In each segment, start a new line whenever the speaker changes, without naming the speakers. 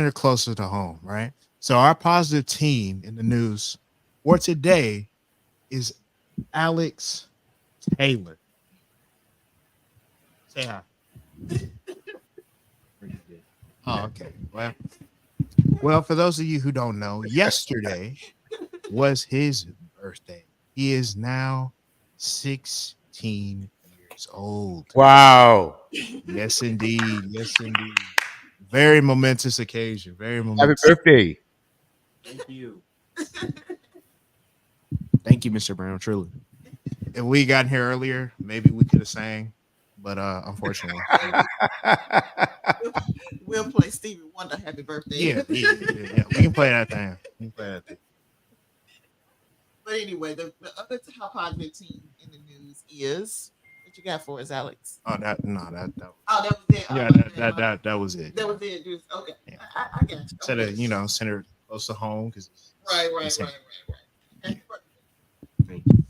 closer to home, right? So our positive team in the news for today is Alex Taylor. Say hi. Oh, okay. Well, for those of you who don't know, yesterday was his birthday. He is now 16 years old.
Wow.
Yes, indeed. Yes, indeed. Very momentous occasion. Very
Happy
momentous.
birthday.
Thank you. Thank you, Mr. Brown. Truly. If we got here earlier, maybe we could have sang, but unfortunately,
Yeah, we'll play Stevie Wonder Happy Birthday.
yeah. We can play that thing. We can play that thing.
But anyway, the other top positive team in the news is what you got for us, Alex?
Oh, that no, that
Oh, that was it. Oh,
yeah,
my
that
bad,
that
my bad.
that that was it.
That was it. Just okay.
Yeah.
I got you.
Instead
Okay.
of send her close to home because
Right.
Thank you.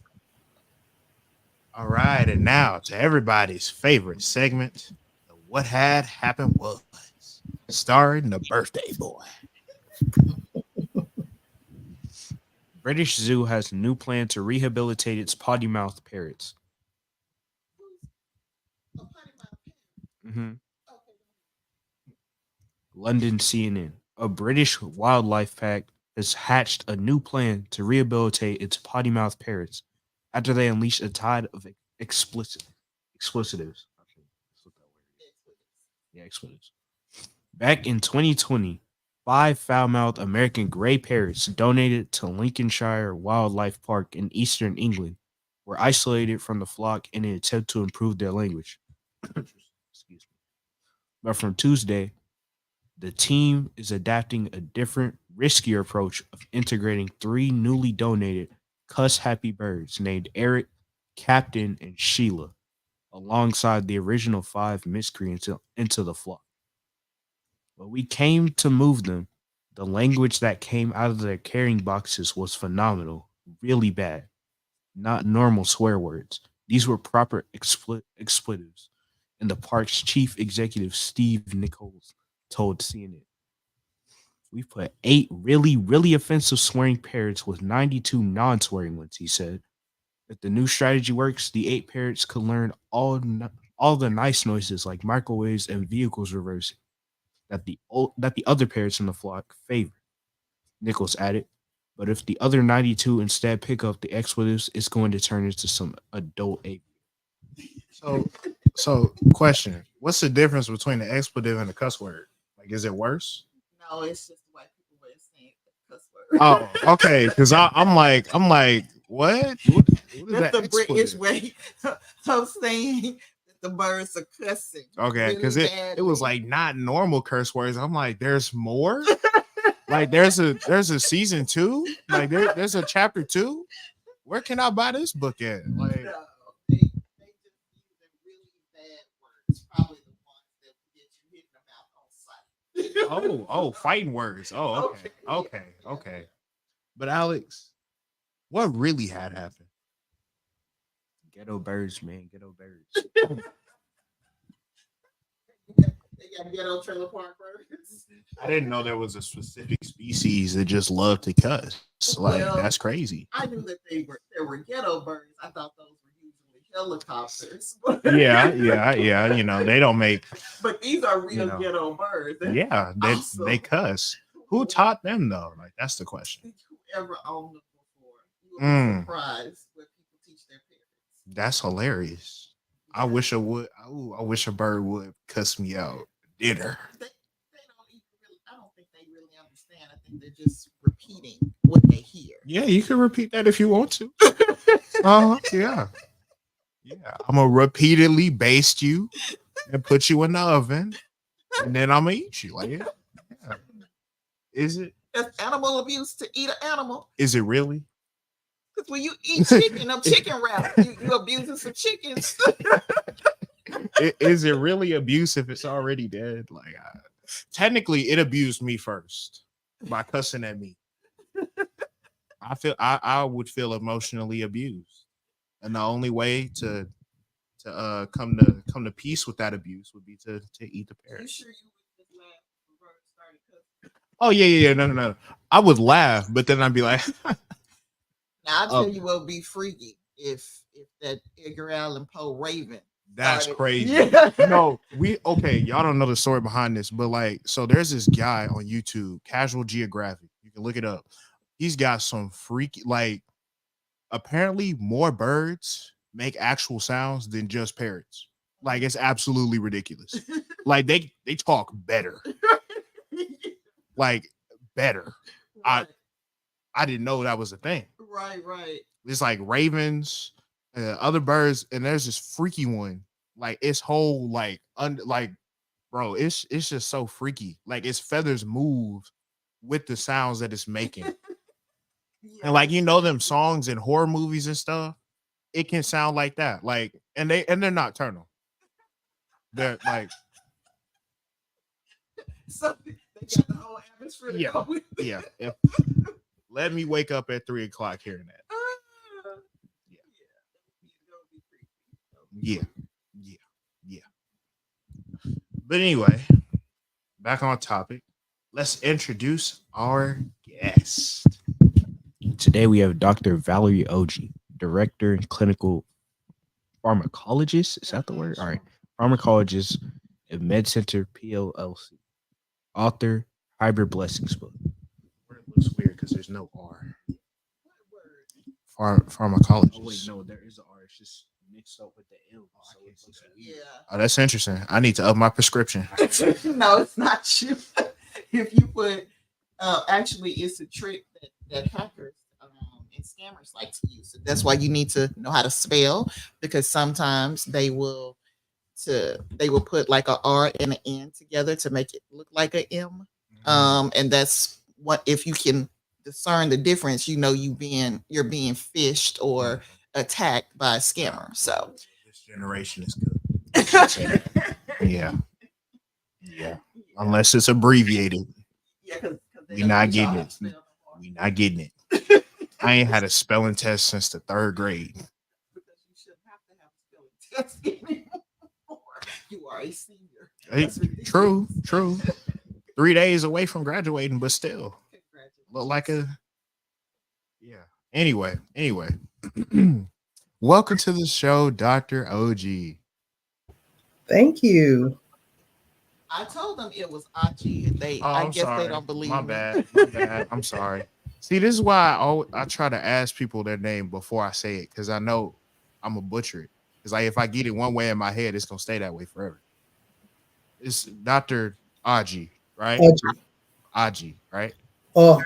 All right, and now to everybody's favorite segment, the What Had Happened Was, starring the birthday boy. British Zoo has a new plan to rehabilitate its potty mouth parrots.
Oh, Potty Mouth
hmm
Okay.
London CNN. A British wildlife pack has hatched a new plan to rehabilitate its potty mouth parrots after they unleashed a tide of explosives. Okay, that's what that word is. Yeah, expletives. Back in 2020, five foul-mouthed American gray parrots donated to Lincolnshire Wildlife Park in eastern England were isolated from the flock in an attempt to improve their language. Excuse me. But from Tuesday, the team is adapting a different, riskier approach of integrating three newly donated cuss happy birds named Eric, Captain, and Sheila, alongside the original five miscreants into the flock. When we came to move them, the language that came out of their carrying boxes was phenomenal, really bad, not normal swear words. These were proper expletives. And the park's chief executive, Steve Nichols, told CNN. We've put eight really, really offensive swearing parrots with 92 non swearing ones, he said. If the new strategy works, the eight parrots could learn all the nice noises like microwaves and vehicles reversing that the other parrots in the flock favor. Nichols added, but if the other 92 instead pick up the expletives, it's going to turn into some adult ape. So, question: what's the difference between the expletive and the cuss word? Like, is it worse?
No, it's just the white people way of saying cuss word.
Oh, okay. Because I'm like, what is
That's
that
the British
expletive?
way of saying that the birds are cussing
Okay,
really
because it was
badly.
like not normal curse words. I'm like, there's more. Like, there's a season two. Like, there's a chapter two. Where can I buy this book at? Like,
No, they just using really bad words. Probably the ones that get you hit in the mouth on sight.
fighting words. Oh, okay,
Okay,
okay,
yeah.
okay. But Alex, what really had happened? Ghetto birds, man. Ghetto birds.
They got ghetto trailer park birds.
I didn't know there was a specific species that just loved to cuss. Like, that's
Well,
crazy.
I knew that there were ghetto birds. I thought those were usually helicopters.
Yeah. They don't make.
But these are
You
real
know.
ghetto birds. That's
Yeah, they
awesome.
cuss. Who taught them though? Like, that's the question.
Whoever owned them before, you will be
Mm,
surprised what people teach their parents.
that's hilarious. I
Yeah.
wish I would. Ooh, I wish a bird would cuss me out. Dinner.
They don't even really, I don't think they really understand. I think they're just repeating what they hear.
Yeah, you can repeat that if you want to. Yeah. Yeah. I'm gonna repeatedly baste you and put you in the oven, and then I'm gonna eat you. Like, yeah. Is it?
That's animal abuse to eat an animal.
Is it really?
Because when you eat chicken, them chicken wraps, you abusing some chickens.
Is it really abuse if it's already dead? Like, technically, it abused me first by cussing at me. I would feel emotionally abused, and the only way to come to peace with that abuse would be to eat the
You
parrot.
sure you would just laugh if the bird started cussing?
Oh yeah. No. I would laugh, but then I'd be like,
Now I'll tell
Oh.
you what would be freaky if that Edgar Allan Poe Raven.
"That's
started-
crazy."
Yeah.
No, y'all don't know the story behind this, but like, so there's this guy on YouTube, Casual Geographic. You can look it up. He's got some freaky, like, apparently more birds make actual sounds than just parrots. Like, it's absolutely ridiculous. Like, they talk better, like better.
right,
I didn't know that was a thing.
right.
It's like ravens, other birds, and there's this freaky one. Like, its whole like, bro, it's just so freaky. Like, its feathers move with the sounds that it's making.
Yeah.
And like, you know, them songs in horror movies and stuff, it can sound like that. Like, and they're nocturnal. They're like,
So they got the whole atmosphere to
Yeah.
go with it.
yeah. Let me wake up at 3:00 hearing that.
Yeah.
Yeah. But anyway, back on topic. Let's introduce our guest.
Today we have Dr. Valerie Oji, Director and Clinical Pharmacologist. Is that the word? All right. Pharmacologist at MedCenter PLLC. Author, Hybrid Blessings book.
It looks weird because there's no R.
What word?
Pharmacologist.
Oh, wait, no, there is an R. It's just mixed up with the L. So it looks weird.
Yeah.
Oh, that's interesting. I need to up my prescription.
No, it's not you. If you put, actually, it's a trick that hackers and scammers like to use. So that's why you need to know how to spell, because sometimes they will put like a R and an N together to make it look like a M. And that's what, if you can discern the difference, you know you're being fished or attacked by a scammer. So
This generation is good. Yeah. Unless it's abbreviated,
yeah, 'cause they
We
don't
not
teach y'all
getting
how
it.
to spell no more.
we not getting it. I ain't had a spelling test since the 3rd grade.
Because you shouldn't have to have a spelling test anymore. You are a senior.
Hey,
That's ridiculous.
true. 3 days away from graduating, but still
Congratulations.
look like a Anyway. Welcome to the show, Dr. OG.
Thank you.
I told them it was Achi, and I
I'm
guess
sorry.
they don't believe
My
me.
bad. I'm sorry. See, this is why I try to ask people their name before I say it, because I know I'm a butcher it. Because like, if I get it one way in my head, it's gonna stay that way forever. It's Dr. Aji, right? Aji, right?
Oh,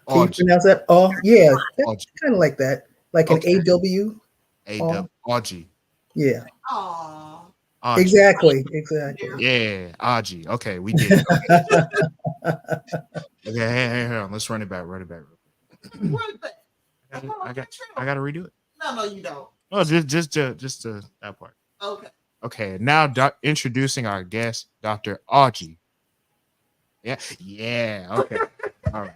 can you
Aji.
pronounce that? Oh, yeah, that's
Aji.
kind of like that, like an
Okay.
AW.
Aji.
Yeah,
Aw.
Aji.
exactly.
Yeah, Aji. Okay, we did it. Okay, hey, hold on. Let's run it back.
What is that?
I gotta redo it.
No, you don't.
No, just that part.
Okay.
Okay, now introducing our guest, Dr. Aji. Yeah. Okay. All right.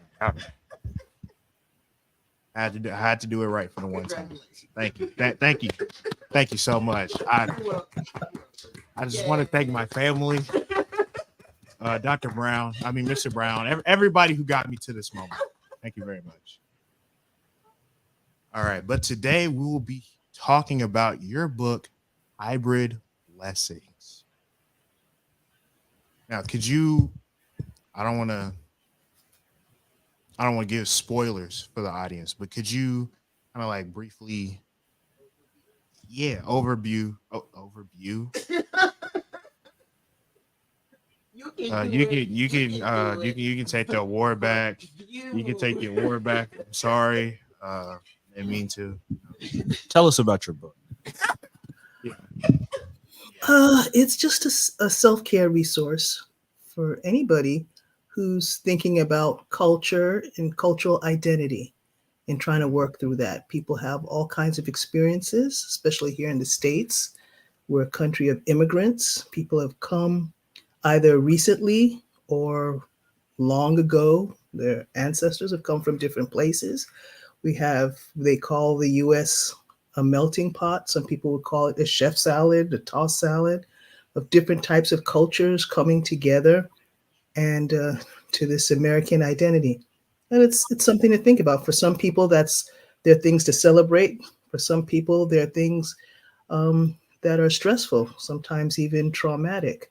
I had to do it right for the one time.
Congratulations.
Thank you so much. I
You're welcome.
just want to thank my family, Dr. Brown. I mean, Mr. Brown. Everybody who got me to this moment. Thank you very much. All right, but today we will be talking about your book, Hybrid Blessings. Now, could you? I don't want to give spoilers for the audience, but could you kind of like briefly, overview. You can take the award back. You can take the award back. I'm sorry. Didn't mean to.
Tell us about your book.
It's just a self-care resource for anybody who's thinking about culture and cultural identity and trying to work through that. People have all kinds of experiences, especially here in the States. We're a country of immigrants. People have come either recently or long ago. Their ancestors have come from different places. They call the U.S. a melting pot. Some people would call it a chef salad, a tossed salad of different types of cultures coming together and to this American identity. And it's something to think about. For some people, there are things to celebrate. For some people, there are things that are stressful, sometimes even traumatic.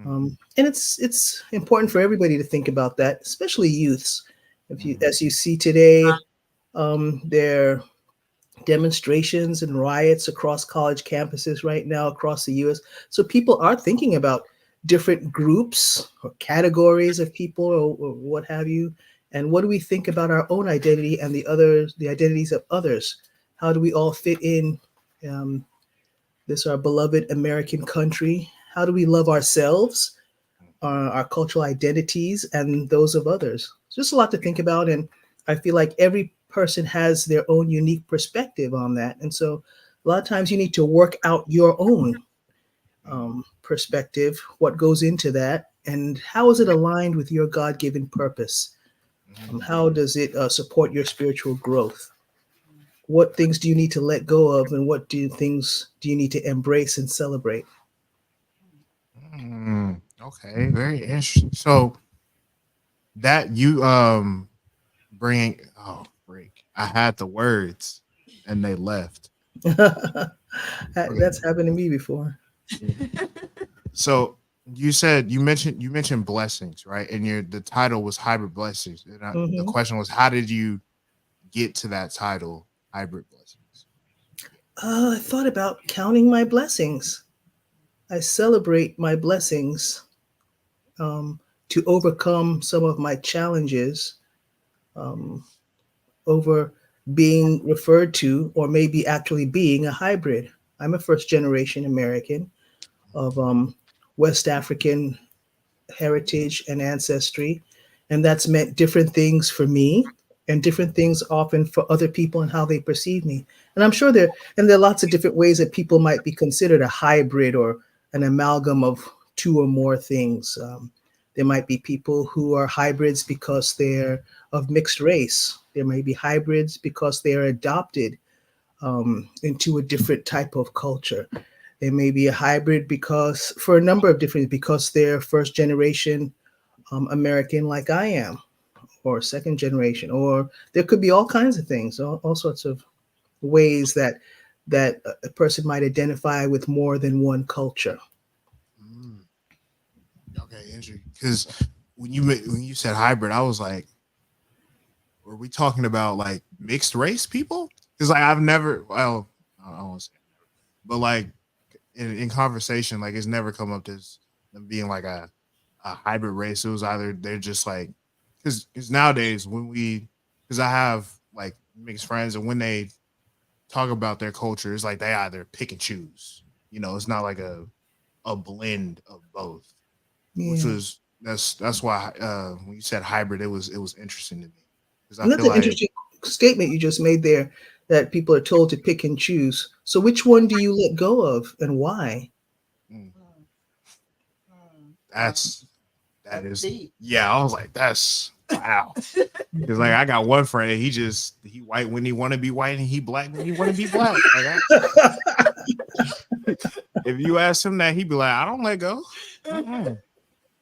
And it's important for everybody to think about that, especially youths. If you, as you see today, there are demonstrations and riots across college campuses right now across the U.S. So people are thinking about different groups or categories of people or what have you. And what do we think about our own identity and the identities of others? How do we all fit in um, this our beloved American country? How do we love ourselves, our cultural identities, and those of others? It's just a lot to think about, and I feel like every person has their own unique perspective on that, and so a lot of times you need to work out your own perspective, what goes into that, and how is it aligned with your God-given purpose? How does it support your spiritual growth? What things do you need to let go of, and what things do you need to embrace and celebrate?
Okay, very interesting. So that you bring break. I had the words and they left.
That's happened to me before.
So you mentioned blessings, right? And the title was hybrid blessings. And the
Mhm.
question was, how did you get to that title, hybrid blessings?
I thought about counting my blessings. I celebrate my blessings um, to overcome some of my challenges um, over being referred to, or maybe actually being a hybrid. I'm a first generation American of West African heritage and ancestry, and that's meant different things for me and different things often for other people and how they perceive me. And I'm sure there are lots of different ways that people might be considered a hybrid or an amalgam of two or more things. There might be people who are hybrids because they're of mixed race. There may be hybrids because they are adopted into a different type of culture. They may be a hybrid because, for a number of different, because they're first generation American like I am, or second generation, or there could be all kinds of things, all sorts of ways that a person might identify with more than one culture.
Mm, okay, interesting. Because when you said hybrid, I was like, were we talking about like mixed race people? Because like I've never, well, I don't want to say, but like in conversation, like it's never come up as them being like a hybrid race. It was either they're just like, because nowadays because I have like mixed friends, and when they talk about their culture, it's like they either pick and choose. You know, it's not like a blend of both, which
Yeah,
was that's why when you said hybrid, it was interesting to me because I
and that's
feel
an
like
interesting statement you just made there. That people are told to pick and choose. So, which one do you let go of, and why?
mm,
Mm, mm.
that's that
That's
is
deep.
yeah. I was like, that's wow. Because like I got one friend, he white when he want to be white, and he black when he want to be black. If you ask him that, he'd be like, I don't let go. Mm-mm.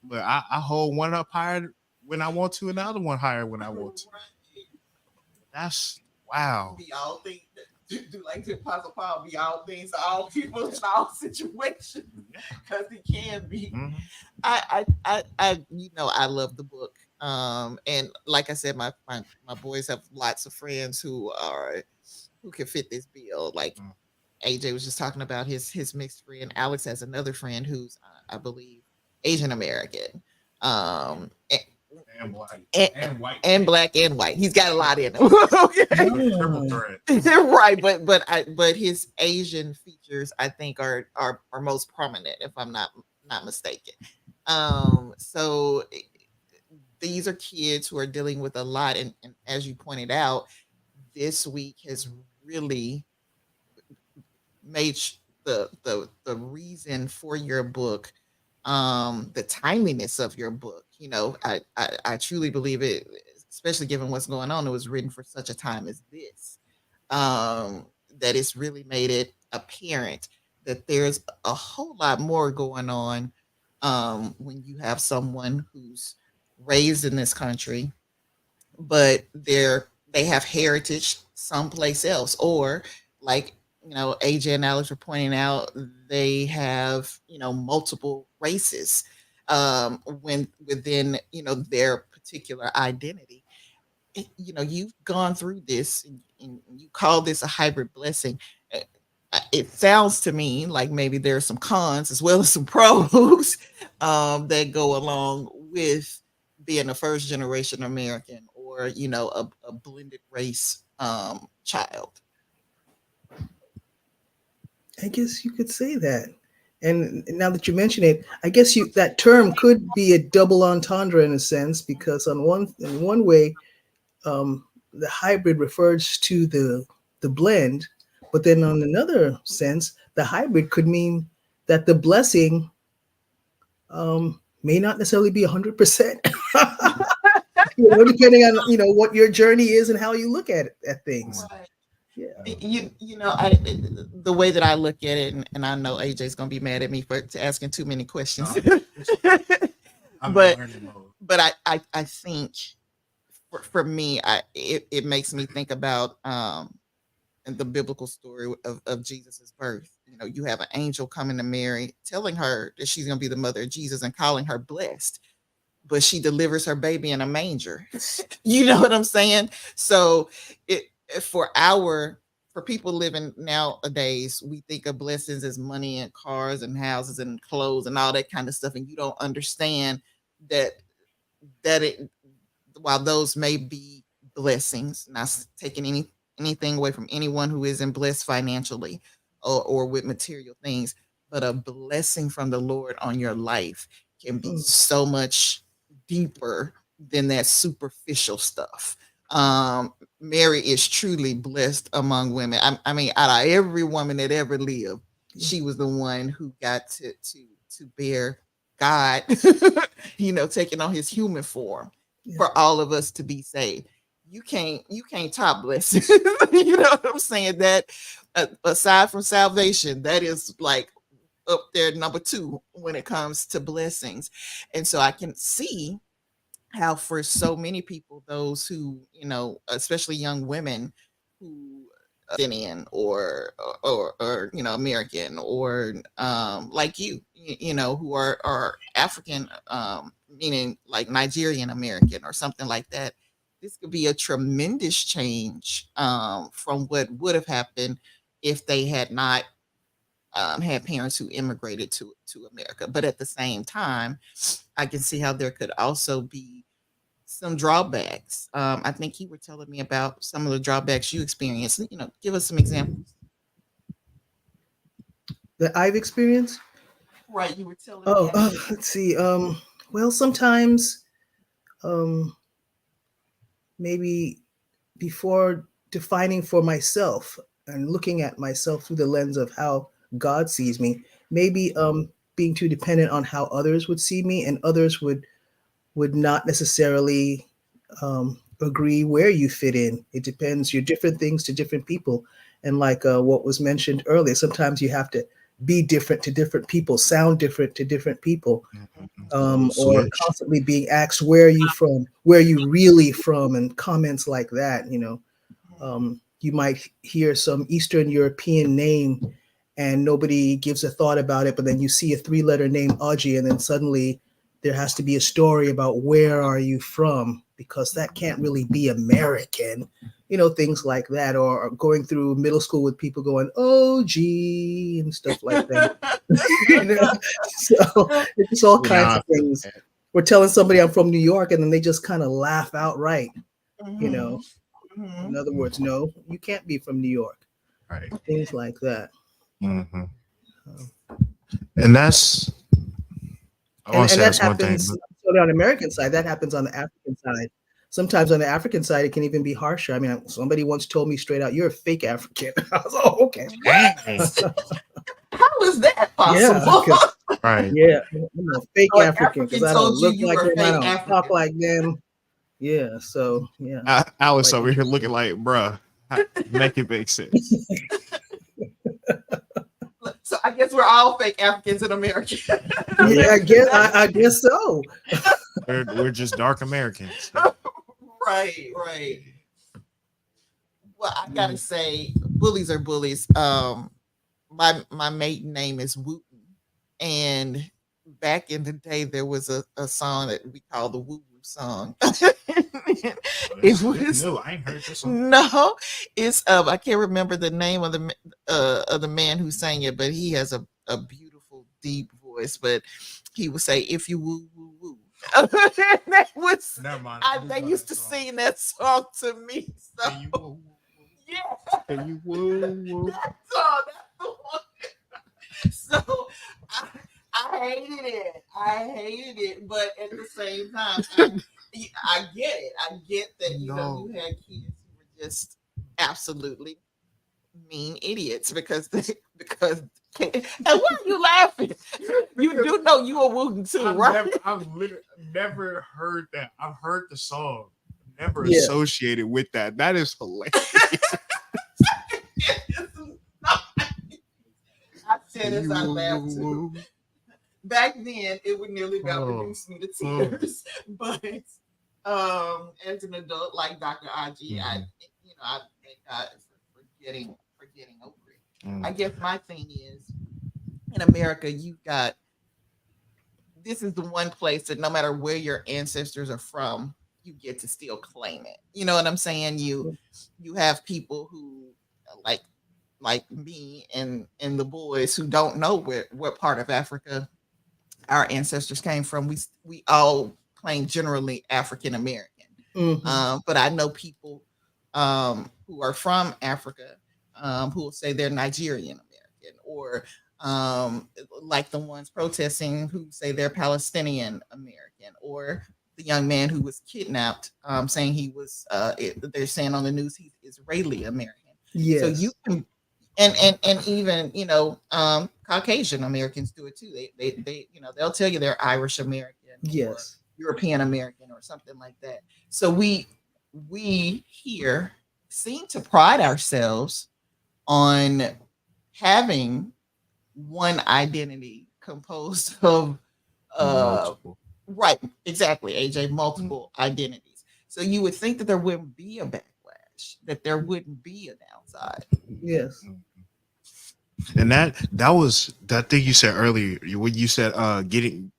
But I hold one up higher when I want to, and the other one higher when I want to. That's wow.
Be all things. Do like the Apostle Paul, be all things to all people in all situations,
Yeah.
because he can be.
Mhm.
I love the book. And like I said, my boys have lots of friends who can fit this bill. Like
Mm.
AJ was just talking about his mixed friend. Alex has another friend who's I believe Asian American. And,
And black
and,
and white
and black and white. He's got a lot in him. Okay.
triple
Oh,
threat.
Right, but his Asian features I think are most prominent, if I'm not mistaken. So these are kids who are dealing with a lot, and as you pointed out, this week has really made the reason for your book, the timeliness of your book. I truly believe it, especially given what's going on. It was written for such a time as this, that it's really made it apparent that there's a whole lot more going on when you have someone who's raised in this country, but they have heritage someplace else, or like AJ and Alex were pointing out, they have multiple races when within their particular identity. You've gone through this, and you call this a hybrid blessing. It sounds to me like maybe there are some cons as well as some pros that go along with being a first generation American, or a blended race child.
I guess you could say that. And now that you mention it, I guess that term could be a double entendre in a sense, because in one way, the hybrid refers to the blend, but then on another sense, the hybrid could mean that the blessing may not necessarily be 100%. Depending on what your journey is and how you look at things.
Right.
Yeah.
The way that I look at it, and I know AJ's gonna be mad at me for asking too many questions. But I think for me, it makes me think about the biblical story of Jesus's birth. You have an angel coming to Mary, telling her that she's gonna be the mother of Jesus and calling her blessed, but she delivers her baby in a manger. You know what I'm saying? So for people living nowadays, we think of blessings as money and cars and houses and clothes and all that kind of stuff, and you don't understand that while those may be blessings, not taking anything away from anyone who isn't blessed financially or with material things, but a blessing from the Lord on your life can be so much deeper than that superficial stuff. Mary is truly blessed among women. I mean, out of every woman that ever lived, she was the one who got to bear God, taking on his human form for all of us to be saved. You can't top blessings. You know what I'm saying? That aside from salvation, that is like up there number 2 when it comes to blessings. And so I can see how for so many people, those who, especially young women who Indian or American, or like who are African, meaning like Nigerian American or something like that, this could be a tremendous change from what would have happened if they had not had parents who immigrated to America. But at the same time, I can see how there could also be some drawbacks. I think you were telling me about some of the drawbacks you experienced. Give us some examples.
That I've experienced?
Right, you were telling
me.
Let's
see. Well, sometimes maybe before defining for myself and looking at myself through the lens of how God sees me, maybe being too dependent on how others would see me, and others would not necessarily agree where you fit in. It depends. You're different things to different people. And like what was mentioned earlier, sometimes you have to be different to different people, sound different to different people, or constantly being asked, where are you from? Where are you really from? And comments like that, you might hear some Eastern European name and nobody gives a thought about it, but then you see a 3-letter name, Audrey, and then suddenly there has to be a story about where are you from, because that can't really be American, things like that, or going through middle school with people going, oh, gee, and stuff like that. So it's all kinds of things. We're telling somebody I'm from New York, and then they just kind of laugh outright, In other words, no, you can't be from New York.
Right.
Things like that.
Mm-hmm. And that's...
And that happens on the American side. That happens on the African side. Sometimes on the African side, it can even be harsher. I mean, somebody once told me straight out, "You're a fake African." I was, oh, okay.
How is that possible?
Yeah, right.
Yeah, I'm a fake African because I don't look like them, I don't talk like them. Yeah, so yeah.
Alice over here looking like, bruh, make it make sense.
So I guess we're all fake Africans in America.
Yeah, I guess so.
We're just dark Americans.
Right, right. Well, I gotta say, bullies are bullies. My maiden name is Wooten, and back in the day, there was a song that we called the Woo Woo song. It was
No, I ain't heard this one.
no, it's I can't remember the name of the man who sang it, but he has a beautiful deep voice. But he would say, "If you woo woo woo," that was
Never mind.
they used to sing that song to me. So
Can you woo,
yeah,
can you woo, woo?
that's all. That's the one. So I hated it. I hated it, but at the same time, I get it. I get that
No.
you had kids who were just absolutely mean idiots because and why are you laughing? You do know you were wooting too, right?
I've literally never heard that. I've heard the song, never
Yeah.
associated with that. That is hilarious.
I said as I laughed too. Back then, it would nearly about reduce me to tears. But as an adult like Dr. Aji, I thank God for getting over it. I guess my thing is in America, you've got this is the one place that no matter where your ancestors are from, you get to still claim it. You know what I'm saying? You have people who like me and the boys who don't know what part of Africa our ancestors came from. We all claim generally African American. But I know people who are from Africa who will say they're Nigerian American, or like the ones protesting who say they're Palestinian American, or the young man who was kidnapped saying he was they're saying on the news he's Israeli American.
Yes.
So you can and even Caucasian Americans do it too. They they'll tell you they're Irish American,
Yes,
or European American, or something like that. So we here seem to pride ourselves on having one identity composed of
Multiple.
right, exactly, AJ, multiple identities. So you would think that there wouldn't be a backlash, that there wouldn't be a downside.
yes.
And that was that thing you said earlier. When you said getting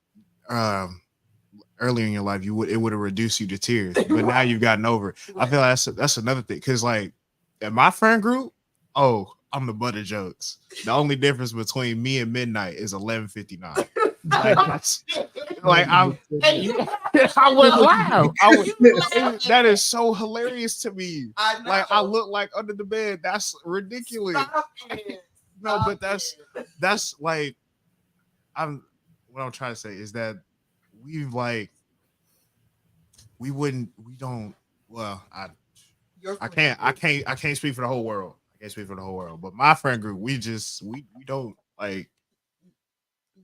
earlier in your life, it would have reduced you to tears, but now you've gotten over it. I feel like that's another thing, because like in my friend group, I'm the butt of jokes. The only difference between me and Midnight is 11:59. Like I wouldn't laugh. That is so hilarious to me.
I know.
Like I look like under the bed. That's ridiculous.
Stop it.
No, but
Stop it.
that's like what I'm trying to say is that we don't I can't speak for the whole world. I can't speak for the whole world. But my friend group, we don't like.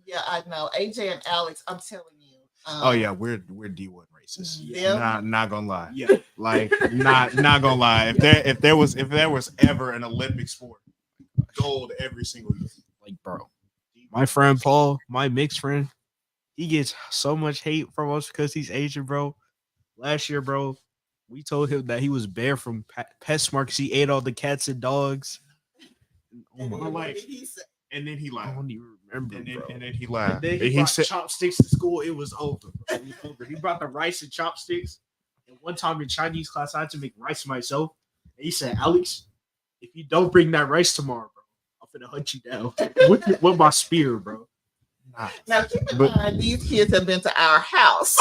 Yeah, I know. AJ and Alex, I'm telling you.
Oh yeah, we're D1 racist.
Yeah.
Not gonna lie.
Yeah.
Like not gonna lie. If there was ever an Olympic sport, gold every single year.
Like, bro, my friend Paul, my mixed friend, he gets so much hate from us because he's Asian, bro. Last year, bro, we told him that he was banned from PetSmart because he ate all the cats and dogs. Oh my
Like, and then he
I
laughed.
don't even remember,
And
bro.
then he laughed.
Then
And
he
he
brought
said,
chopsticks to school. It was over. Bro. It was over. He brought the rice and chopsticks. And one time in Chinese class, I had to make rice myself. And he said, Alex, if you don't bring that rice tomorrow, bro, I'm finna hunt you down with my spear, bro.
Now keep in
But-
mind, these kids have been to our house.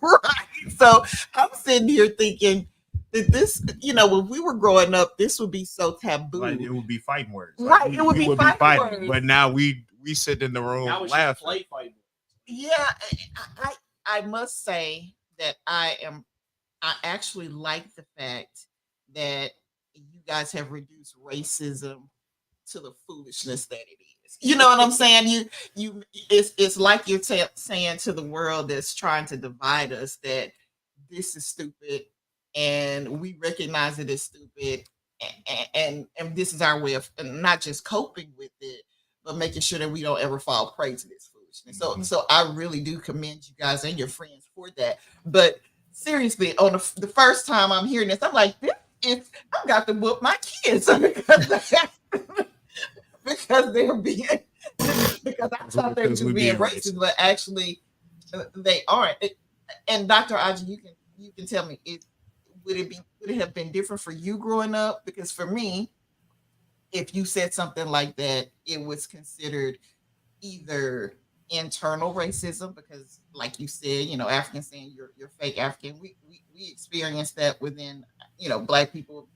Right. So I'm sitting here thinking that this, when we were growing up, this would be so taboo.
like it would be fighting words.
Right, it would
we
be fighting words.
But now we sit in the room
Now it's just
laughing.
play fight.
Yeah, I must say that I actually like the fact that you guys have reduced racism to the foolishness that it is. You know what I'm saying? It's like you're saying to the world that's trying to divide us that this is stupid, and we recognize it as stupid, and this is our way of not just coping with it, but making sure that we don't ever fall prey to this foolishness.
Mhm.
So I really do commend you guys and your friends for that. But seriously, on the first time I'm hearing this, I'm like, this is, I've got to whoop my kids because they're being because I thought they were
Because
just
we
being
being
racist, but actually they aren't. And Dr. Aji, you can tell me, would it have been different for you growing up? Because for me, if you said something like that, it was considered either internal racism, because like you said, African saying you're fake African. We experienced that within, black people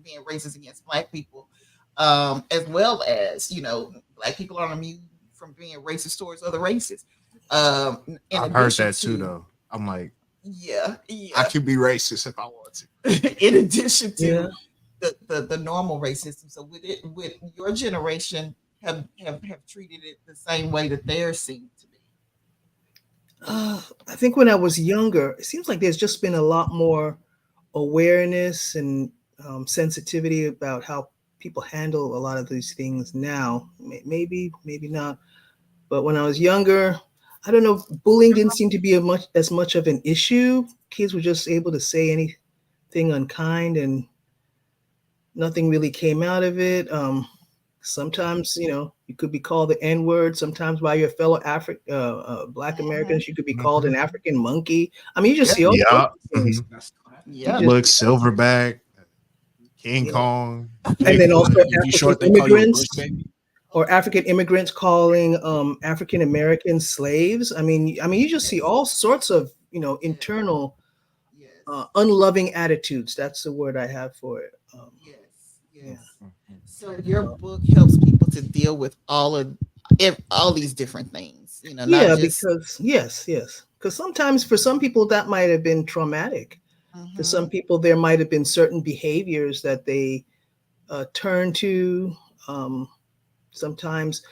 being racist against black people, as well as, black people aren't immune from being racist towards other races. In
I've heard
addition
that too,
to-
though. I'm like,
Yeah,
I
yeah.
could be racist if I want to.
In addition to
Yeah.
the normal racism. So with your generation have treated it the same way that theirs seem to be.
I think when I was younger, it seems like there's just been a lot more awareness and sensitivity about how people handle a lot of these things now. Maybe, maybe not. But when I was younger, I don't know, bullying didn't seem to be as much of an issue. Kids were just able to say anything unkind and nothing really came out of it. Sometimes, you could be called the N-word. Sometimes by your fellow Black Americans, you could be called an African monkey. I mean, you just see all
Yeah.
sorts of things.
Yeah.
just-
Look, Silverback, King
Yeah.
Kong.
And then also
If you short, they
African
call you a
immigrants
bush baby.
or African immigrants calling African American slaves. I mean, you just see all sorts of, internal
Yes.
unloving attitudes. That's the word I have for it.
Yes. So your book helps people to deal with all these different things. Not
Yeah,
just
because yes, because sometimes for some people that might have been traumatic. For some people, there might have been certain behaviors that they turn to. Sometimes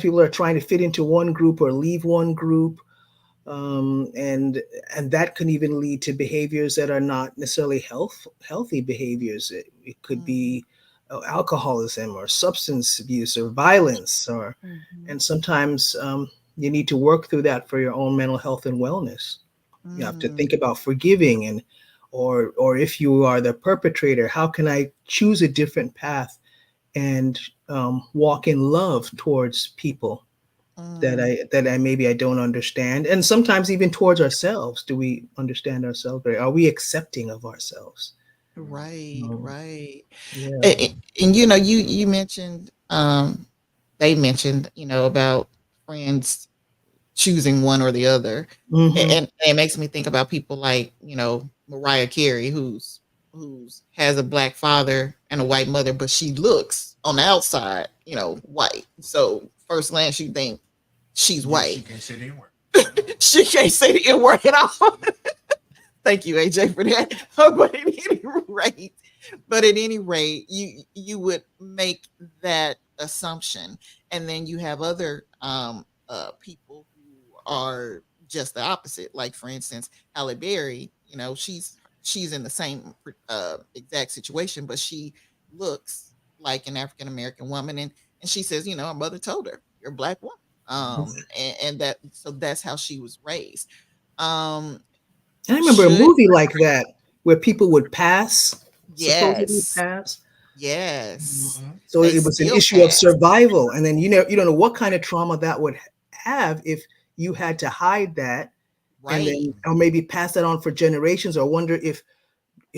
people are trying to fit into one group or leave one group, and that can even lead to behaviors that are not necessarily healthy behaviors. It could be alcoholism or substance abuse or violence, and sometimes you need to work through that for your own mental health and wellness. You have to think about forgiving or if you are the perpetrator, how can I choose a different path and walk in love towards people that I maybe I don't understand, and sometimes even towards ourselves. Do we understand ourselves? Are we accepting of ourselves?
Right, right.
Yeah.
And you mentioned they mentioned, about friends choosing one or the other.
Mhm.
And it makes me think about people like, Mariah Carey, who's has a black father and a white mother, but she looks on the outside, white. So first glance you think she's white.
She can't say the N-word.
She can't say the N-word at all. Thank you, AJ, for that. But at any rate, you would make that assumption, and then you have other people who are just the opposite. Like for instance, Halle Berry. She's in the same exact situation, but she looks like an African American woman, and she says, her mother told her, "You're a black woman," and that's how she was raised.
And I remember a
Should-
movie like that where people would pass, supposedly
Yes.
pass.
Yes.
So
They
it was an
still
issue of
pass.
survival, and then you don't know what kind of trauma that would have if you had to hide that, and
Right.
then or maybe pass that on for generations, or wonder if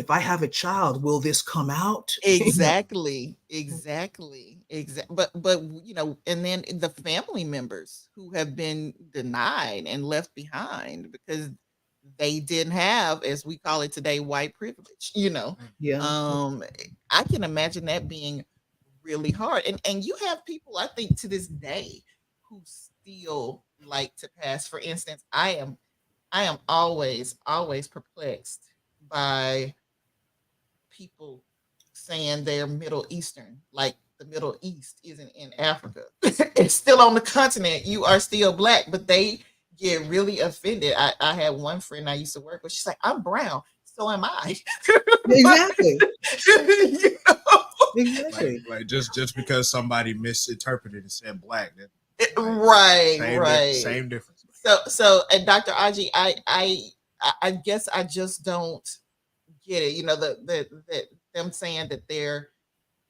I have a child, will this come out?
Exactly. But and then the family members who have been denied and left behind because they didn't have, as we call it today, white privilege.
Yeah.
I can imagine that being really hard. And you have people, I think, to this day who still like to pass. For instance, I am always perplexed by people saying they're Middle Eastern, like the Middle East isn't in Africa. It's still on the continent. You are still black, but they get really offended. I had one friend I used to work with. She's like, "I'm brown, so am I."
Exactly. Exactly.
Like just because somebody misinterpreted and said black, that
Right,
same
right.
same difference.
So, and Dr. Aji, I guess I just don't get it. You know, the them saying that they're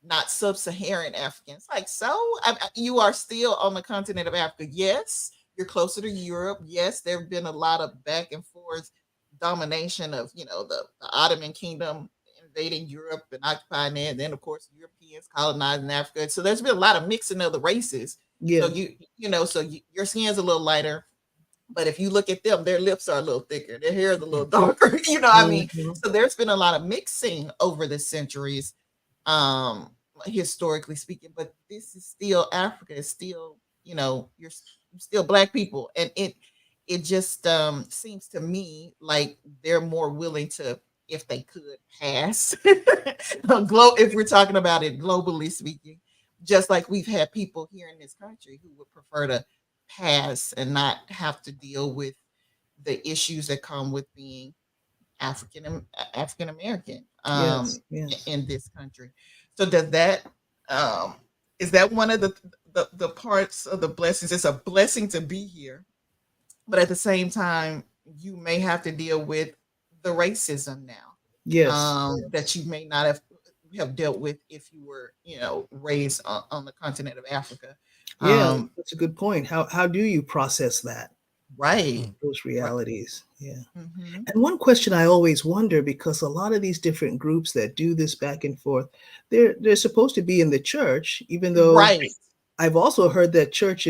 not sub-Saharan Africans. Like, so you are still on the continent of Africa. Yes, you're closer to Europe. Yes, there have been a lot of back and forth domination of, you know, the Ottoman Kingdom invading Europe and occupying it. And then, of course, Europeans colonizing Africa. So there's been a lot of mixing of the races.
Yeah.
So your skin's a little lighter. But if you look at them, their lips are a little thicker, their hair is a little darker. You know, I mean,
Mhm.
so there's been a lot of mixing over the centuries, historically speaking. But this is still Africa. It's still, you know, you're still black people, and it just seems to me like they're more willing to, if they could, pass. If we're talking about it globally speaking, just like we've had people here in this country who would prefer to pass and not have to deal with the issues that come with being African American
Yes. Yes.
in this country. So does that is that one of the parts of the blessings? It's a blessing to be here, but at the same time, you may have to deal with the racism now
Yes.
that you may not have dealt with if you were, you know, raised on the continent of Africa.
Yeah, that's a good point. How do you process that?
Right.
Those realities. Yeah.
Mm-hmm.
And one question I always wonder, because a lot of these different groups that do this back and forth, they're supposed to be in the church, even though
Right.
I've also heard that church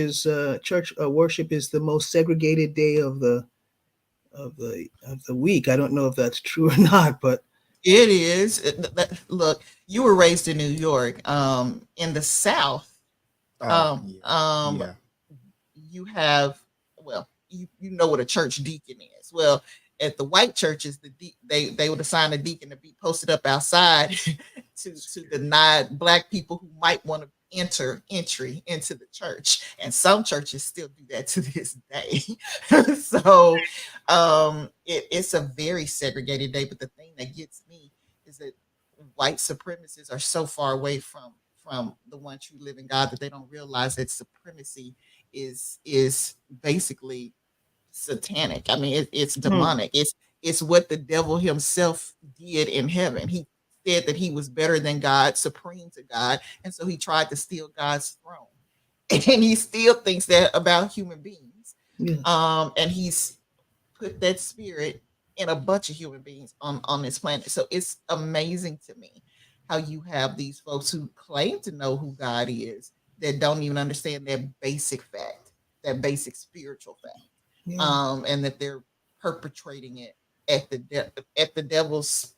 worship is the most segregated day of the week. I don't know if that's true or not, but
It is. Look, you were raised in New York. In the South,
Yeah.
you have, well, you know what a church deacon is. Well, at the white churches, they would assign a deacon to be posted up outside to deny black people who might want to entry into the church, and some churches still do that to this day. So it's a very segregated day. But the thing that gets me is that white supremacists are so far away from the ones who live in God that they don't realize that supremacy is basically satanic. I mean, it's demonic. It's what the devil himself did in heaven. He said that he was better than God, supreme to God, and so he tried to steal God's throne. And he still thinks that about human beings.
yeah.
And he's put that spirit in a bunch of human beings on this planet. So it's amazing to me how you have these folks who claim to know who God is that don't even understand that basic fact, that basic spiritual fact,
Yeah.
and that they're perpetrating it at the devil's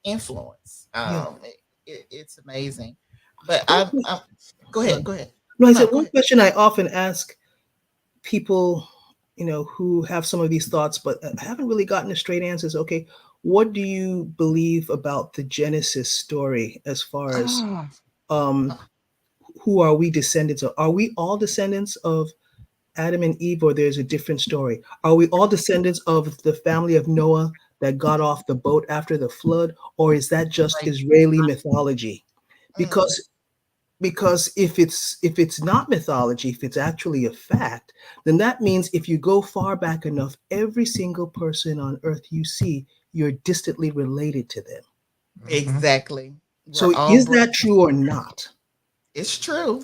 influence. It's amazing. But go ahead.
No, I
No,
said
go
one
ahead.
question I often ask people, who have some of these thoughts, but I haven't really gotten a straight answer. Is, okay, what do you believe about the Genesis story as far as um, who are we descendants of? Are we all descendants of Adam and Eve, or there's a different story? Are we all descendants of the family of Noah that got off the boat after the flood, or is that just
Right.
Israeli mythology? Because if it's not mythology, if it's actually a fact, then that means if you go far back enough, every single person on earth you see, you're distantly related to them.
Exactly. We're
So
all
is
brothers.
that true or not?
It's true.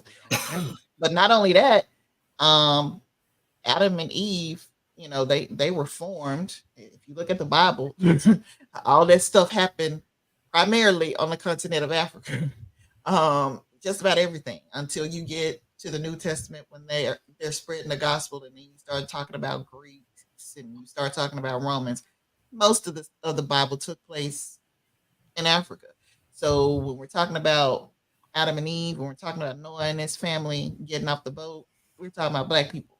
But not only that, Adam and Eve, they were formed. If you look at the Bible, all that stuff happened primarily on the continent of Africa. Just about everything until you get to the New Testament when they're spreading the gospel, and then you start talking about Greeks and you start talking about Romans. Most of the Bible took place in Africa. So when we're talking about Adam and Eve, when we're talking about Noah and his family getting off the boat, we're talking about black people.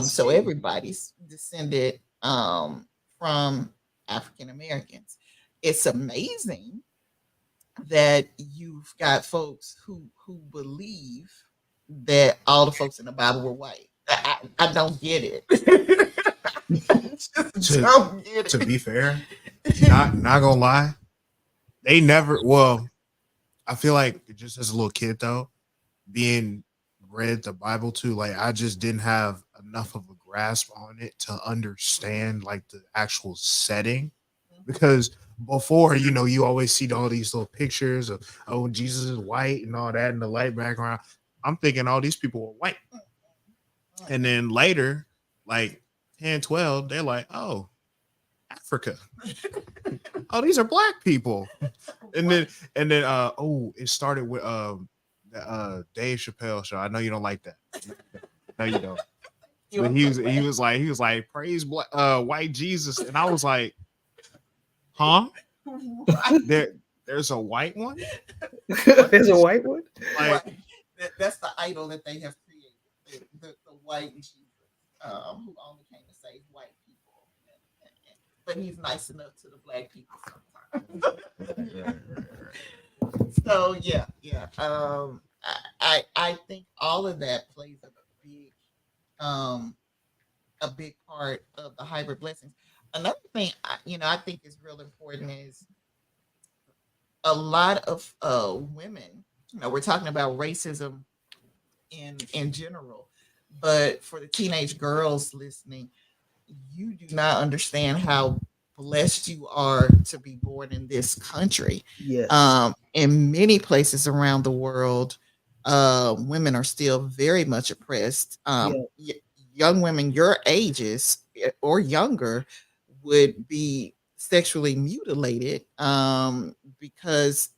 So everybody's descended from African Americans. It's amazing that you've got folks who believe that all the folks in the Bible were white. I don't get it. Don't get it.
To be fair, not gonna lie, they never. Well, I feel like just as a little kid though, being read the Bible too, like I just didn't have enough of a grasp on it to understand like the actual setting. Because before, you always see all these little pictures of, oh, Jesus is white and all that in the light background. I'm thinking all these people were white. And then later, like 10, 12, they're like, oh, Africa. Oh, these are black people. And then it started with the Dave Chappelle show. I know you don't like that. No, you don't. But he was like praise white Jesus, and I was like, huh? There's a white one?
There's a white one.
Like,
That's the idol that they have created. The white Jesus, who only came to save white people. But he's nice enough to the black people sometimes. So yeah. I think all of that plays a big part of the hybrid blessings. Another thing I think is real important is a lot of women. We're talking about racism in general, but for the teenage girls listening, you do not understand how blessed you are to be born in this country.
Yes.
In many places around the world, women are still very much oppressed. Young women your ages or younger would be sexually mutilated because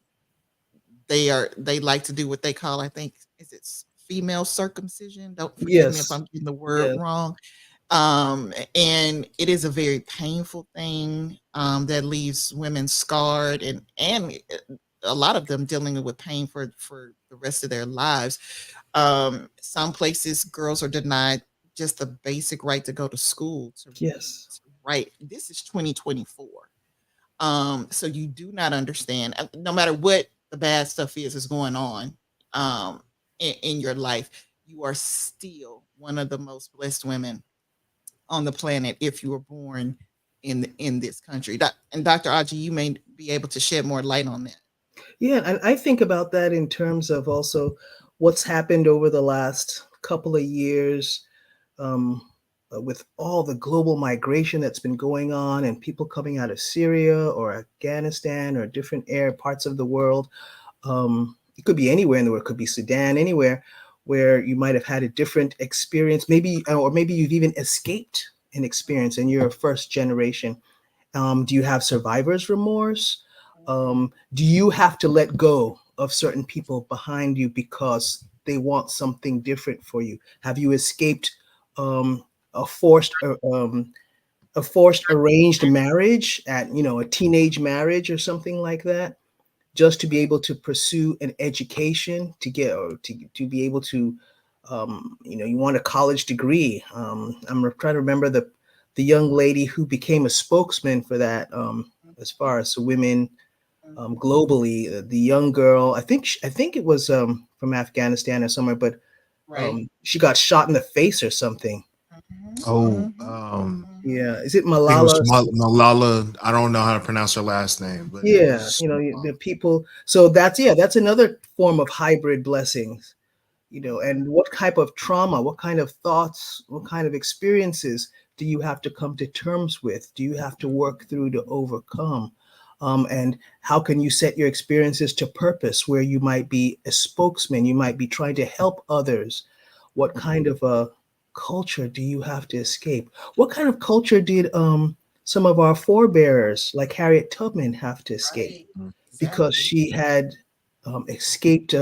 they like to do what they call, I think, is it female circumcision? Don't forgive me if I'm getting the word wrong. And it is a very painful thing that leaves women scarred and a lot of them dealing with pain for the rest of their lives. Some places girls are denied just the basic right to go to school. Right. This is 2024. So you do not understand, no matter what the bad stuff is going on in your life, you are still one of the most blessed women on the planet if you were born in this country. And Dr. Aji, you may be able to shed more light on that.
Yeah, and I think about that in terms of also what's happened over the last couple of years with all the global migration that's been going on and people coming out of Syria or Afghanistan or different parts of the world. It could be anywhere in the world. It could be Sudan, anywhere where you might have had a different experience, maybe you've even escaped an experience and you're a first generation. Do you have survivor's remorse? Do you have to let go of certain people behind you because they want something different for you? Have you escaped a forced arranged marriage at a teenage marriage or something like that, just to be able to pursue an education, to get or to be able to you want a college degree. I'm trying to remember the young lady who became a spokesman for that as far as women globally. The young girl, I think it was from Afghanistan or somewhere, but she got shot in the face or something. Yeah, is it Malala?
Malala. I don't know how to pronounce her last name, but
yeah, the people. So that's another form of hybrid blessings. And what type of trauma, what kind of thoughts, what kind of experiences do you have to come to terms with? Do you have to work through to overcome? And how can you set your experiences to purpose where you might be a spokesman, you might be trying to help others? What kind of a culture do you have to escape? What kind of culture did some of our forebears like Harriet Tubman have to escape? Because she had escaped.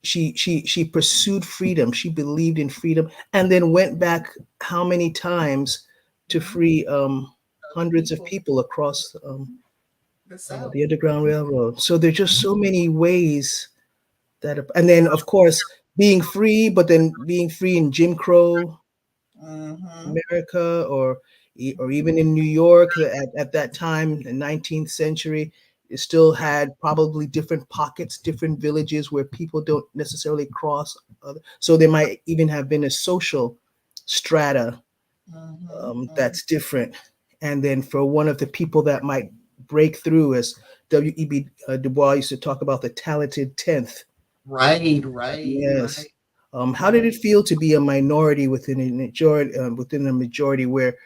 She pursued freedom. She believed in freedom, and then went back how many times to free hundreds of people across the Underground Railroad. So there's just so many ways and then of course being free, but then being free in Jim Crow America, or even in New York at that time, the 19th century, it still had probably different pockets, different villages where people don't necessarily cross. So there might even have been a social strata that's different. And then for one of the people that might break through, as W.E.B. Du Bois used to talk about, the talented 10th.
Right.
Yes. How did it feel to be a minority within a majority where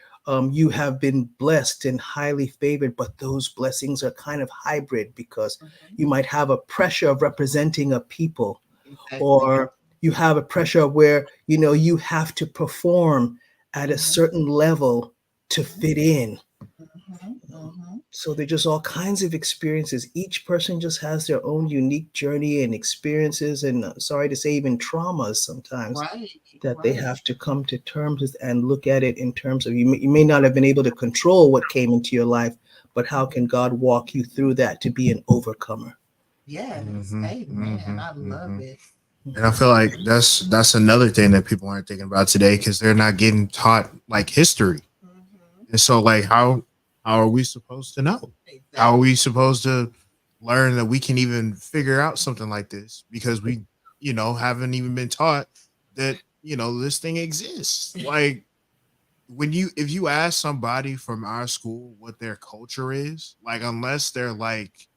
you have been blessed and highly favored, but those blessings are kind of hybrid because you might have a pressure of representing a people,
Exactly.
or you have a pressure where you have to perform at a certain level to fit in. So there's just all kinds of experiences. Each person just has their own unique journey and experiences, and sorry to say, even traumas sometimes
Right.
that they have to come to terms with and look at it in terms of, you may not have been able to control what came into your life, but how can God walk you through that to be an overcomer?
Yes.
Mhm,
Amen.
mhm,
I love
mhm.
it.
And I feel like that's another thing that people aren't thinking about today because they're not getting taught like history. And so like how are we supposed to know? How are we supposed to learn that we can even figure out something like this because we, haven't even been taught that, this thing exists. Like if you ask somebody from our school what their culture is, like unless they're like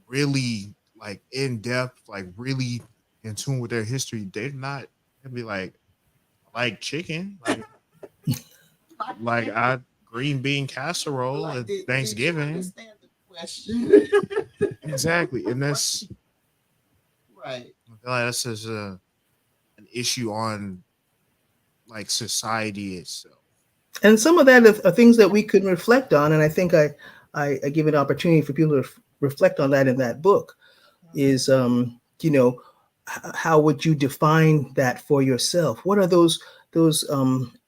really like in depth, like really in tune with their history, they're not gonna be like chicken, like I green bean casserole
Like,
at
did you
Thanksgiving.
understand the question?
Exactly. And that's
Right.
I feel like that's just an issue on like society itself.
And some of that are things that we could reflect on, and I think I give an opportunity for people to reflect on that in that book. Is how would you define that for yourself? What are those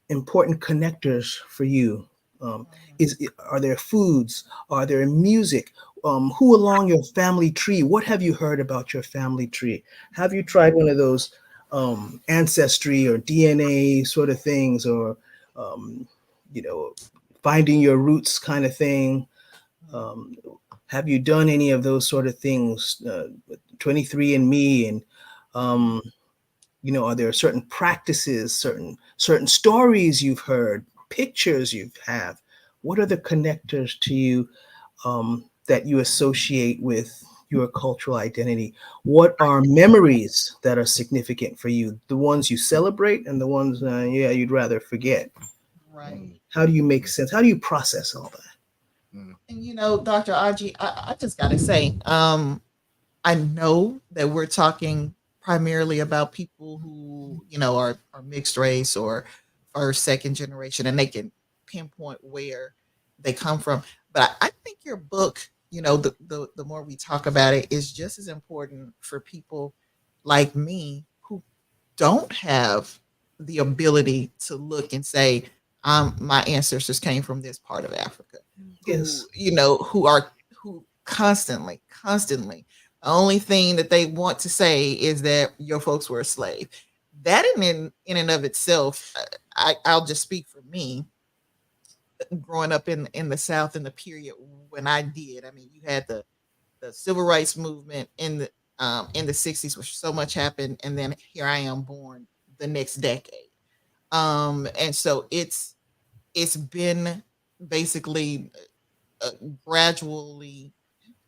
important connectors for you? Are there foods? Are there music? Who along your family tree? What have you heard about your family tree? Have you tried one of those ancestry or DNA sort of things, or um, you know, finding your roots kind of thing? Um, have you done any of those sort of things? 23andMe, and um, are there certain practices, certain stories you've heard, pictures you have? What are the connectors to you that you associate with your cultural identity? What are memories that are significant for you? The ones you celebrate and the ones, you'd rather forget.
Right.
How do you make sense? How do you process all that?
And Dr. Aji, I just gotta say, I know that we're talking primarily about people who, are mixed race or first, second generation, and they can pinpoint where they come from. But I think your book, the more we talk about it, is just as important for people like me who don't have the ability to look and say, my ancestors came from this part of Africa,
Yes.
who constantly, the only thing that they want to say is that your folks were a slave. That in and of itself, I'll just speak for me. Growing up in the South in the period when I did, I mean, you had the civil rights movement in the 60s, which so much happened, and then here I am born the next decade. And so it's been basically uh, gradually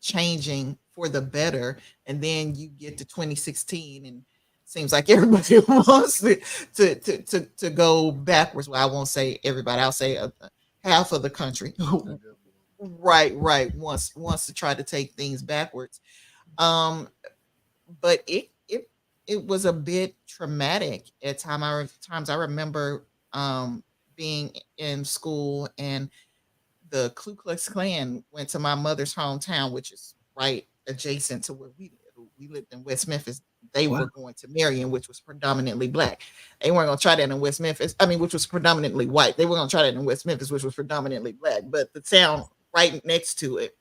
changing for the better, and then you get to 2016 and seems like everybody wants to go backwards. Well, I won't say everybody, I'll say half of the country. Right, wants to try to take things backwards. um but it was a bit traumatic at times. I remember being in school, and the Ku Klux Klan went to my mother's hometown, which is right adjacent to where we live. We lived in West Memphis. They
Wow.
were going to Marion, which was predominantly black. They weren't going to try that in West Memphis. I mean, which was predominantly white. They were going to try that in West Memphis, which was predominantly black. But the town right next to it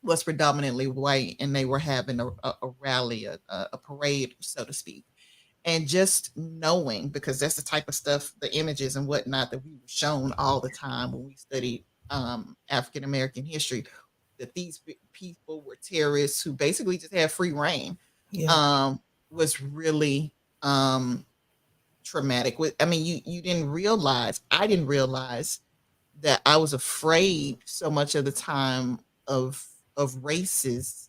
was predominantly white, and they were having a rally, a parade, so to speak. And just knowing, because that's the type of stuff, the images and whatnot that we were shown all the time when we studied African American history, that these people were terrorists who basically just had free reign,
Yeah.
was really traumatic. I mean, you didn't realize, I didn't realize that I was afraid so much of the time of racist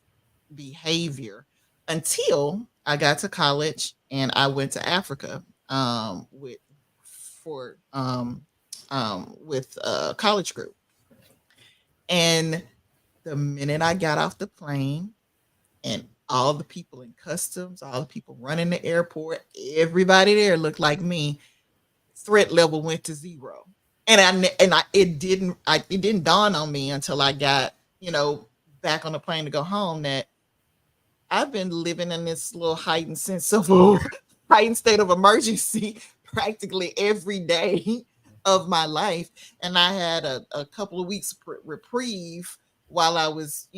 behavior until I got to college and I went to Africa with a college group. And the minute I got off the plane and all the people in customs, all the people running the airport, everybody there looked like me. Threat level went to zero, and it didn't dawn on me until I got back on the plane to go home that I've been living in this little heightened sense of heightened state of emergency practically every day of my life, and I had a couple of weeks reprieve while I was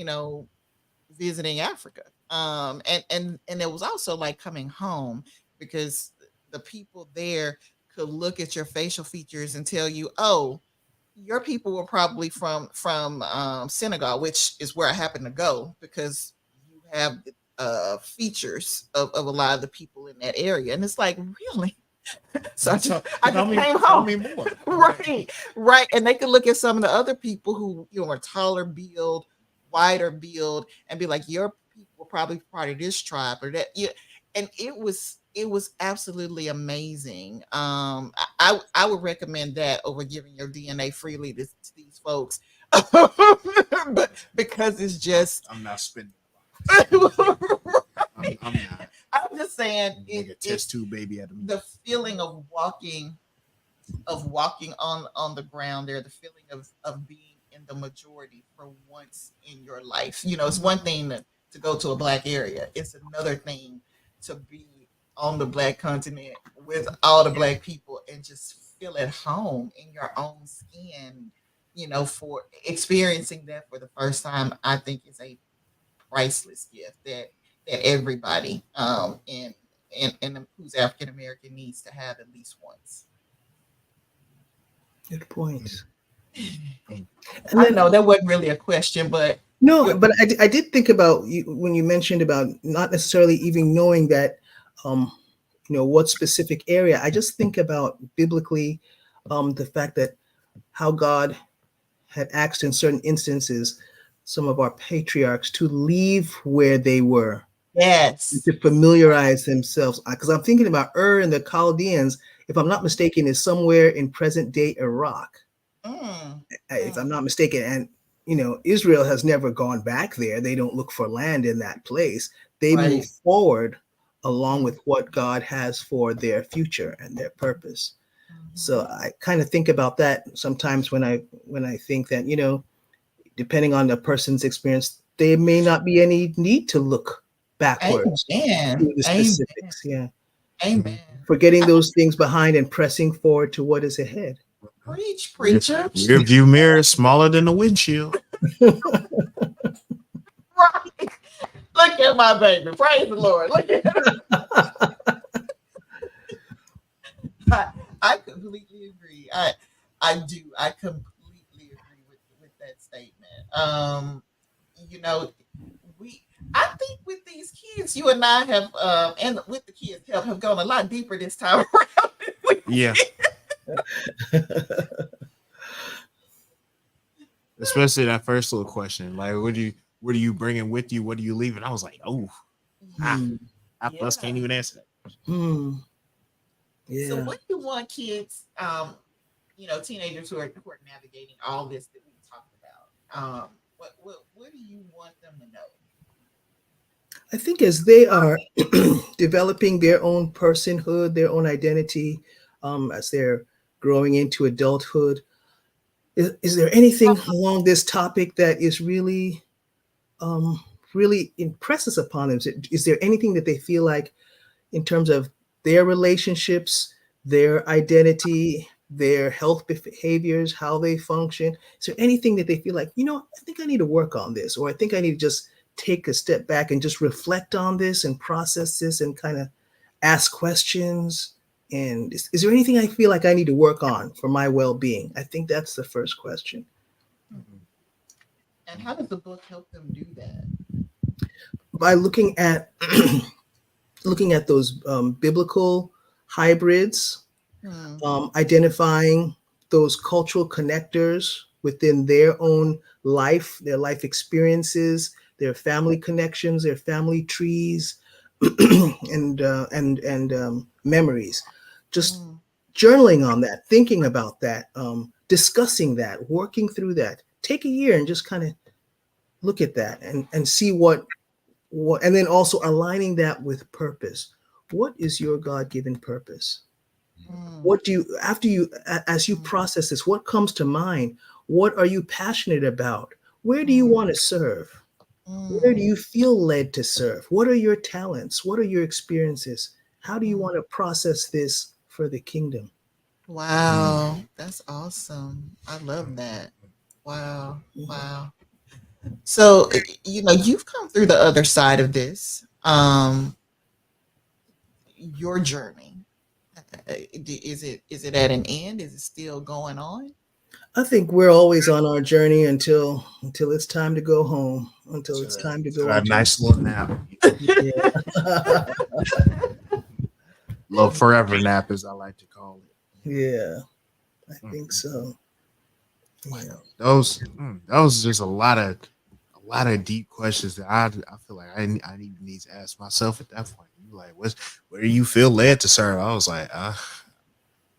visiting Africa. And it was also like coming home because the people there could look at your facial features and tell you, oh, your people were probably from Senegal, which is where I happen to go because you have features of a lot of the people in that area. And it's like, really? So I just came home.
Tell me more.
Right. And they could look at some of the other people who are taller build, wider build, and be like, your people were probably part of this tribe or that. Yeah. And it was absolutely amazing. I would recommend that over giving your DNA freely to these folks. But because it's just
I'm not spending.
Right.
I'm not.
I'm just saying
Like a test tube baby at
the feeling of walking on the ground there, the feeling of being in the majority for once in your life. It's one thing to go to a black area. It's another thing to be on the black continent with all the black people and just feel at home in your own skin, for experiencing that for the first time. I think is a priceless gift that everybody in who's African American needs to have at least once.
Good point.
And I know that wasn't really a question, but
no, but I did think about you when you mentioned about not necessarily even knowing that, what specific area. I just think about biblically, the fact that how God had asked in certain instances some of our patriarchs to leave where they were.
Yes.
To familiarize themselves. Because I'm thinking about Ur and the Chaldeans, if I'm not mistaken, is somewhere in present day Iraq. If I'm not mistaken. And, Israel has never gone back there. They don't look for land in that place. They move forward along with what God has for their future and their purpose. So I kind of think about that sometimes when I think that, depending on the person's experience, there may not be any need to look backwards to the specifics.
Amen. Yeah. Amen.
Forgetting those things behind and pressing forward to what is ahead.
Preach, preacher.
Your view mirror is smaller than the windshield.
Right. Look at my baby. Praise the Lord. Look at him. I completely agree. I do. I completely agree with that statement. I think with these kids, you and I have, and with the kids' help, have gone a lot deeper this time around.
Yeah. Especially that first little question, like, what are you bringing with you? What are you leaving? I was like, I can't even answer that.
Yeah.
So, what do you want kids, teenagers who are navigating all this that we talked about? What do you want them to know?
I think as they are developing their own personhood, their own identity, as they're growing into adulthood, is there anything along this topic that is really, really impresses upon them? Is there anything that they feel like in terms of their relationships, their identity, their health behaviors, how they function? Is there anything that they feel like, I think I need to work on this, or I think I need to just take a step back and just reflect on this and process this and kind of ask questions? And is there anything I feel like I need to work on for my well-being? I think that's the first question.
And how does the book help them do that?
By looking at those biblical hybrids, identifying those cultural connectors within their own life, their life experiences, their family connections, their family trees, and memories. Just
Mm.
journaling on that, thinking about that, discussing that, working through that. Take a year and just kind of look at that and see what, and then also aligning that with purpose. What is your God-given purpose?
Mm.
What do you, after you, as you process this, what comes to mind? What are you passionate about? Where do you
Mm.
want to serve? Where do
Mm.
you feel led to serve? What are your talents? What are your experiences? How do you
Mm.
want to process this for the kingdom?
Wow, that's awesome. I love that. Wow,
Mhm.
wow. So, you've come through the other side of this. Your journey. Is it at an end? Is it still going on?
I think we're always on our journey until it's time to go home, until it's
To,
time to
to
go
that
into.
nice little nap,
Yeah.
little forever nap, as I like to call it.
Yeah, I
Mm.
think so. Yeah.
Those just a lot of deep questions that I feel like I need to ask myself at that point. You like, where do you feel led to serve? I was like,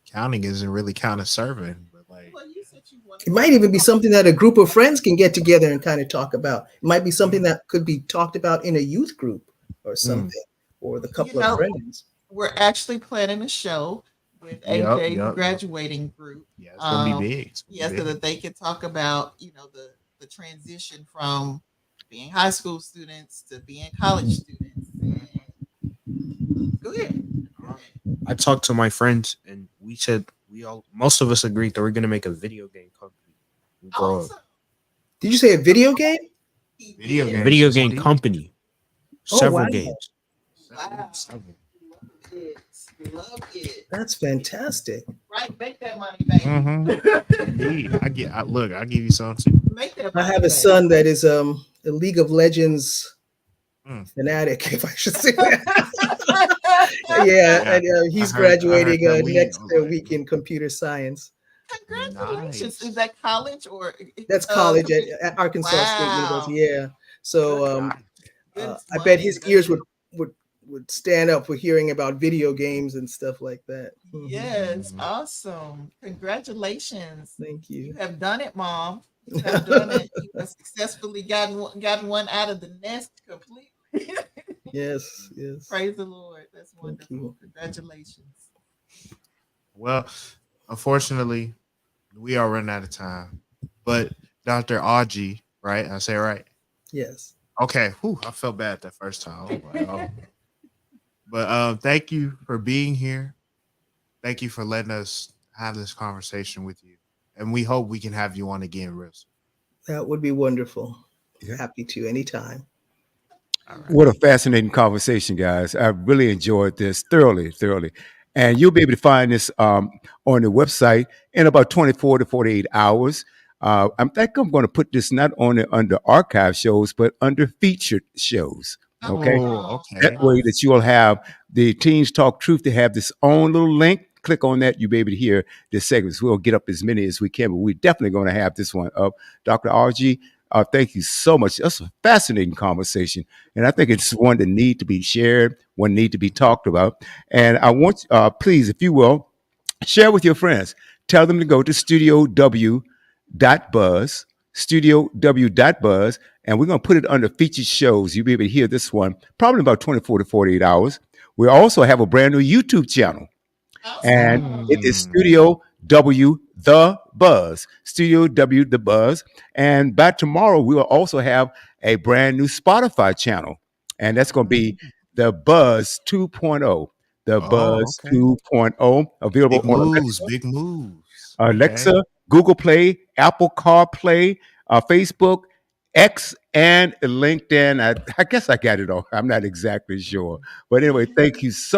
counting isn't really kind of serving, but like,
Well, you said you wanted
It might even be something that a group of friends can get together and kind of talk about. It might be something that could be talked about in a youth group or
mm,
something, or the
you
couple of
know,
friends.
we're actually planning a show with
yep,
AJ's
yep, yep.
graduating group.
Yeah, it's gonna be
Um,
big. It's gonna
yeah,
be
so
big.
that they can talk about, the transition from being high school students to being college students. And go ahead. Go ahead.
I talked to my friends and we said most of us agreed that we're gonna make a video game company. when we Grow up.
Awesome.
Did you say a video game?
He
Video
did.
games.
Video
Just
game
deep.
company.
Oh, wow.
Several games.
Wow.
Several.
Love it. Love it.
That's fantastic.
Right, make that money, baby.
Indeed. I'll give you some too.
Make that
I
money,
have a
baby.
son that is a League of Legends
Mm.
fanatic, if I should say that. Yeah,
Yeah,
and he's
I heard
graduating
that lead. I
next
was like,
week in computer science.
Congratulations.
nice.
Is that college or
That's college at,
computer?
at Arkansas State
Wow.
University. Yeah. So
Good,
Got
good
I bet
money.
his
Good
ears
money.
would stand up for hearing about video games and stuff like that.
Yes,
Mhm.
awesome. Congratulations.
Thank
You
you.
have done it, Mom. You have done it. You have successfully gotten one out of the nest completely.
Yes, yes.
Praise the Lord. That's
Thank
wonderful.
you.
Congratulations.
Well, unfortunately, we are running out of time. But Dr. Audrey, right? I say it right.
Yes.
Okay. Whew, I felt bad that first time. I was like, oh. But thank you for being here. Thank you for letting us have this conversation with you. And we hope we can have you on again real soon.
That would be wonderful.
Yeah.
Happy to anytime.
All right.
What a fascinating conversation, guys. I really enjoyed this thoroughly, thoroughly. And you'll be able to find this on the website in about 24 to 48 hours. I think I'm going to put this not only under archive shows, but under featured shows. Okay.
Oh,
That
okay.
way that you'll have the Teens Talk Truth to have this own little link. Click on that, you'll be able to hear the segments. We'll get up as many as we can, but we're definitely going to have this one up. Dr. RG, thank you so much. That's a fascinating conversation. And I think it's one that need to be shared, one need to be talked about. And I want, please, if you will, share with your friends. Tell them to go to studiow.buzz, and we're going to put it under featured shows. You'll be able to hear this one probably in about 24 to 48 hours. We also have a brand new YouTube channel, and
Awesome.
it is
Mm.
Studio W The Buzz. Studio W The Buzz. And by tomorrow, we will also have a brand new Spotify channel, and that's going to be the Buzz 2.0. The
Oh,
Buzz
okay.
2.0, available
Big
on
moves,
Alexa,
big moves. Okay.
Alexa, Google Play, Apple CarPlay, Facebook, X, and LinkedIn. I guess I got it all. I'm not exactly sure. But anyway, thank you so